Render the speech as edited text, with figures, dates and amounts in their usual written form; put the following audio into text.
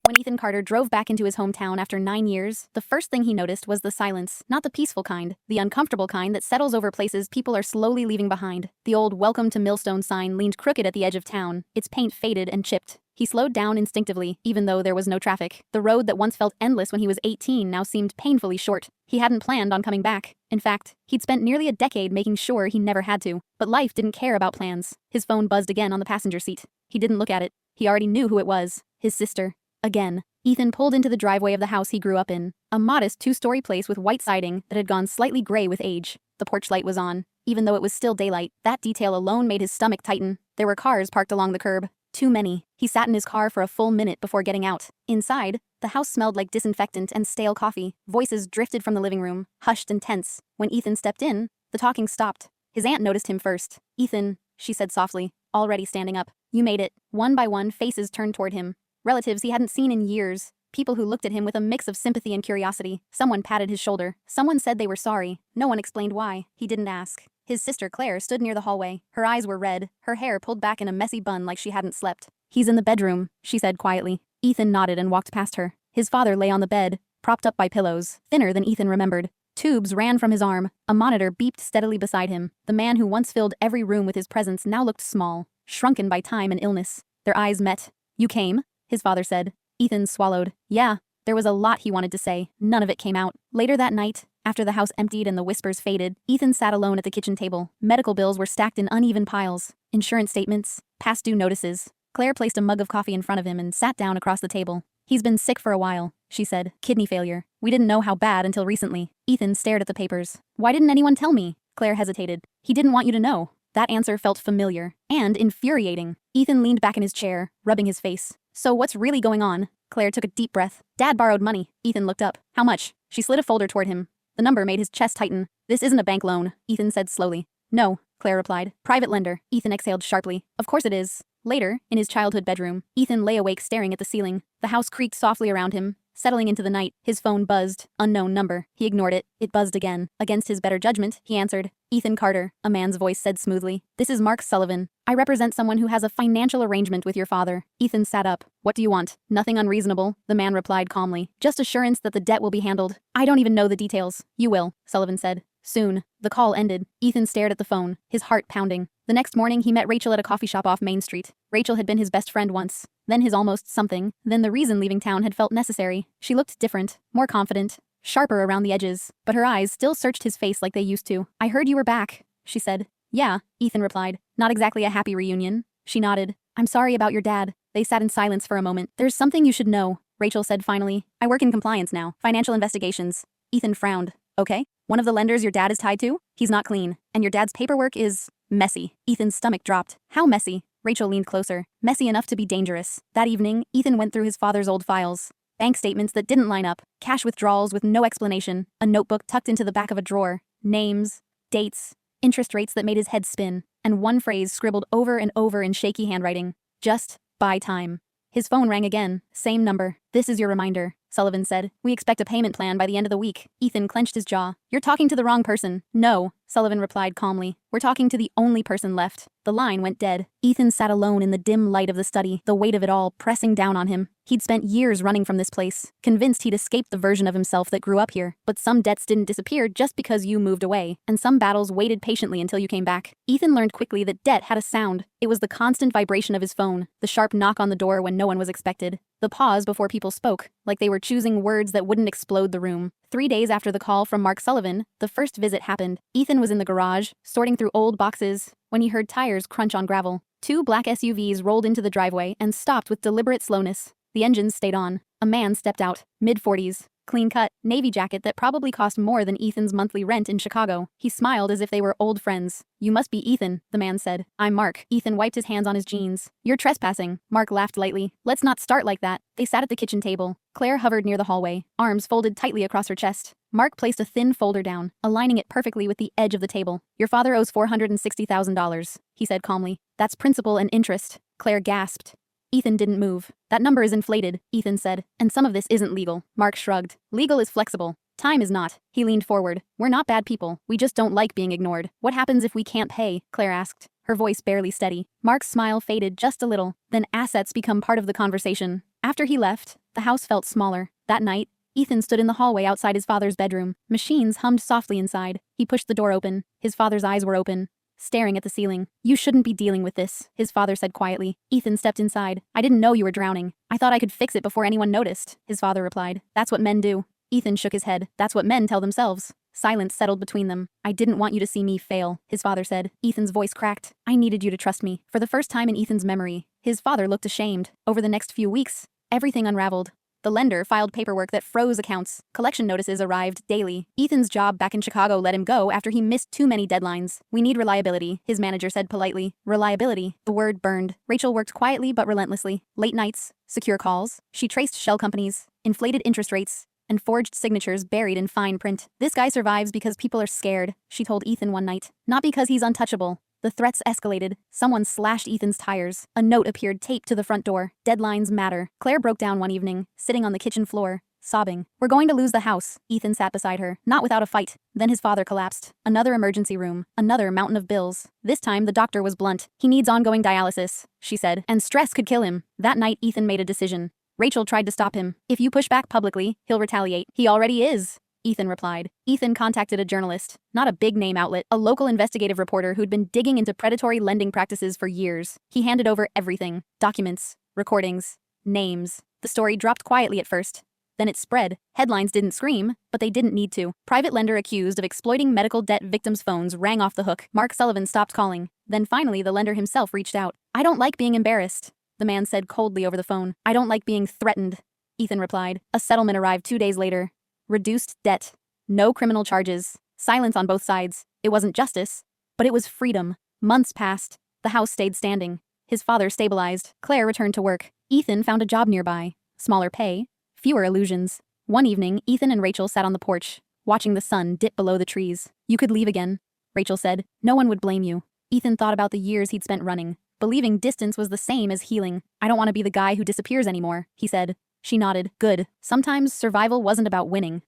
When Ethan Carter drove back into his hometown after 9 years, the first thing he noticed was the silence. Not the peaceful kind, the uncomfortable kind that settles over places people are slowly leaving behind. The old "Welcome to Millstone" sign leaned crooked at the edge of town, its paint faded and chipped. He slowed down instinctively, even though there was no traffic. The road that once felt endless when he was 18 now seemed painfully short. He hadn't planned on coming back. In fact, he'd spent nearly a decade making sure he never had to. But life didn't care about plans. His phone buzzed again on the passenger seat. He didn't look at it. He already knew who it was. His sister. Again. Ethan pulled into the driveway of the house he grew up in. A modest 2-story place with white siding that had gone slightly gray with age. The porch light was on. Even though it was still daylight, that detail alone made his stomach tighten. There were cars parked along the curb. Too many. He sat in his car for a full minute before getting out. Inside, the house smelled like disinfectant and stale coffee. Voices drifted from the living room, hushed and tense. When Ethan stepped in, the talking stopped. His aunt noticed him first. "Ethan," she said softly, already standing up. "You made it." One by one, faces turned toward him. Relatives he hadn't seen in years. People who looked at him with a mix of sympathy and curiosity. Someone patted his shoulder. Someone said they were sorry. No one explained why. He didn't ask. His sister Claire stood near the hallway. Her eyes were red, her hair pulled back in a messy bun like she hadn't slept. "He's in the bedroom," she said quietly. Ethan nodded and walked past her. His father lay on the bed, propped up by pillows, thinner than Ethan remembered. Tubes ran from his arm. A monitor beeped steadily beside him. The man who once filled every room with his presence now looked small, shrunken by time and illness. Their eyes met. "You came?" his father said. Ethan swallowed. Yeah. There was a lot he wanted to say. None of it came out. Later that night, after the house emptied and the whispers faded, Ethan sat alone at the kitchen table. Medical bills were stacked in uneven piles. Insurance statements, past due notices. Claire placed a mug of coffee in front of him and sat down across the table. "He's been sick for a while," she said. "Kidney failure. We didn't know how bad until recently." Ethan stared at the papers. "Why didn't anyone tell me?" Claire hesitated. "He didn't want you to know." That answer felt familiar and infuriating. Ethan leaned back in his chair, rubbing his face. "So what's really going on?" Claire took a deep breath. "Dad borrowed money." Ethan looked up. "How much?" She slid a folder toward him. The number made his chest tighten. "This isn't a bank loan," Ethan said slowly. "No," Claire replied. "Private lender." Ethan exhaled sharply. "Of course it is." Later, in his childhood bedroom, Ethan lay awake staring at the ceiling. The house creaked softly around him, settling into the night. His phone buzzed. Unknown number. He ignored it. It buzzed again. Against his better judgment, he answered. "Ethan Carter," a man's voice said smoothly. "This is Mark Sullivan. I represent someone who has a financial arrangement with your father." Ethan sat up. "What do you want?" "Nothing unreasonable," the man replied calmly. "Just assurance that the debt will be handled." "I don't even know the details." "You will," Sullivan said. "Soon." The call ended. Ethan stared at the phone, his heart pounding. The next morning he met Rachel at a coffee shop off Main Street. Rachel had been his best friend once, then his almost something, then the reason leaving town had felt necessary. She looked different, more confident, sharper around the edges, but her eyes still searched his face like they used to. "I heard you were back," she said. "Yeah," Ethan replied. "Not exactly a happy reunion." She nodded. "I'm sorry about your dad." They sat in silence for a moment. "There's something you should know," Rachel said finally. "I work in compliance now, financial investigations." Ethan frowned. "Okay. One of the lenders your dad is tied to? He's not clean, and your dad's paperwork is messy." Ethan's stomach dropped. "How messy?" Rachel leaned closer. "Messy enough to be dangerous." That evening, Ethan went through his father's old files. Bank statements that didn't line up, cash withdrawals with no explanation, a notebook tucked into the back of a drawer, names, dates, interest rates that made his head spin, and one phrase scribbled over and over in shaky handwriting. "Just buy time." His phone rang again. Same number. "This is your reminder," Sullivan said. "We expect a payment plan by the end of the week." Ethan clenched his jaw. "You're talking to the wrong person." "No," Sullivan replied calmly. "We're talking to the only person left." The line went dead. Ethan sat alone in the dim light of the study, the weight of it all pressing down on him. He'd spent years running from this place, convinced he'd escaped the version of himself that grew up here. But some debts didn't disappear just because you moved away, and some battles waited patiently until you came back. Ethan learned quickly that debt had a sound. It was the constant vibration of his phone, the sharp knock on the door when no one was expected, the pause before people spoke, like they were choosing words that wouldn't explode the room. 3 days after the call from Mark Sullivan, the first visit happened. Ethan was in the garage, sorting through old boxes, when he heard tires crunch on gravel. 2 black SUVs rolled into the driveway and stopped with deliberate slowness. The engines stayed on. A man stepped out, mid-40s, clean-cut, navy jacket that probably cost more than Ethan's monthly rent in Chicago. He smiled as if they were old friends. "You must be Ethan," the man said. "I'm Mark." Ethan wiped his hands on his jeans. "You're trespassing." Mark laughed lightly. "Let's not start like that." They sat at the kitchen table. Claire hovered near the hallway, arms folded tightly across her chest. Mark placed a thin folder down, aligning it perfectly with the edge of the table. "Your father owes $460,000, he said calmly. "That's principal and interest." Claire gasped. Ethan didn't move. "That number is inflated," Ethan said, "and some of this isn't legal." Mark shrugged. "Legal is flexible. Time is not." He leaned forward. "We're not bad people. We just don't like being ignored." "What happens if we can't pay?" Claire asked, her voice barely steady. Mark's smile faded just a little. "Then assets become part of the conversation." After he left, The house felt smaller. That night, Ethan stood in the hallway outside his father's bedroom. Machines hummed softly inside. He pushed the door open. His father's eyes were open, staring at the ceiling. "You shouldn't be dealing with this," his father said quietly. Ethan stepped inside. "I didn't know you were drowning. I thought I could fix it before anyone noticed," his father replied. "That's what men do." Ethan shook his head. "That's what men tell themselves." Silence settled between them. "I didn't want you to see me fail," his father said. Ethan's voice cracked. "I needed you to trust me." For the first time in Ethan's memory, his father looked ashamed. Over the next few weeks, everything unraveled. The lender filed paperwork that froze accounts. Collection notices arrived daily. Ethan's job back in Chicago let him go after he missed too many deadlines. "We need reliability," his manager said politely. Reliability. The word burned. Rachel worked quietly but relentlessly. Late nights, secure calls. She traced shell companies, inflated interest rates, and forged signatures buried in fine print. "This guy survives because people are scared," she told Ethan one night. "Not because he's untouchable." The threats escalated. Someone slashed Ethan's tires. A note appeared taped to the front door. "Deadlines matter." Claire broke down one evening, sitting on the kitchen floor, sobbing. "We're going to lose the house." Ethan sat beside her, not without a fight. Then his father collapsed. Another emergency room. Another mountain of bills. This time the doctor was blunt. "He needs ongoing dialysis," she said, "and stress could kill him." That night Ethan made a decision. Rachel tried to stop him. "If you push back publicly, he'll retaliate." "He already is," Ethan replied. Ethan contacted a journalist, not a big-name outlet, a local investigative reporter who'd been digging into predatory lending practices for years. He handed over everything: documents, recordings, names. The story dropped quietly at first. Then it spread. Headlines didn't scream, but they didn't need to. Private lender accused of exploiting medical debt victims' phones rang off the hook. Mark Sullivan stopped calling. Then finally the lender himself reached out. "I don't like being embarrassed," the man said coldly over the phone. "I don't like being threatened," Ethan replied. A settlement arrived 2 days later. Reduced debt. No criminal charges. Silence on both sides. It wasn't justice, but it was freedom. Months passed. The house stayed standing. His father stabilized. Claire returned to work. Ethan found a job nearby. Smaller pay, fewer illusions. One evening, Ethan and Rachel sat on the porch, watching the sun dip below the trees. "You could leave again," Rachel said. "No one would blame you." Ethan thought about the years he'd spent running, believing distance was the same as healing. "I don't want to be the guy who disappears anymore," he said. She nodded. "Good. Sometimes survival wasn't about winning.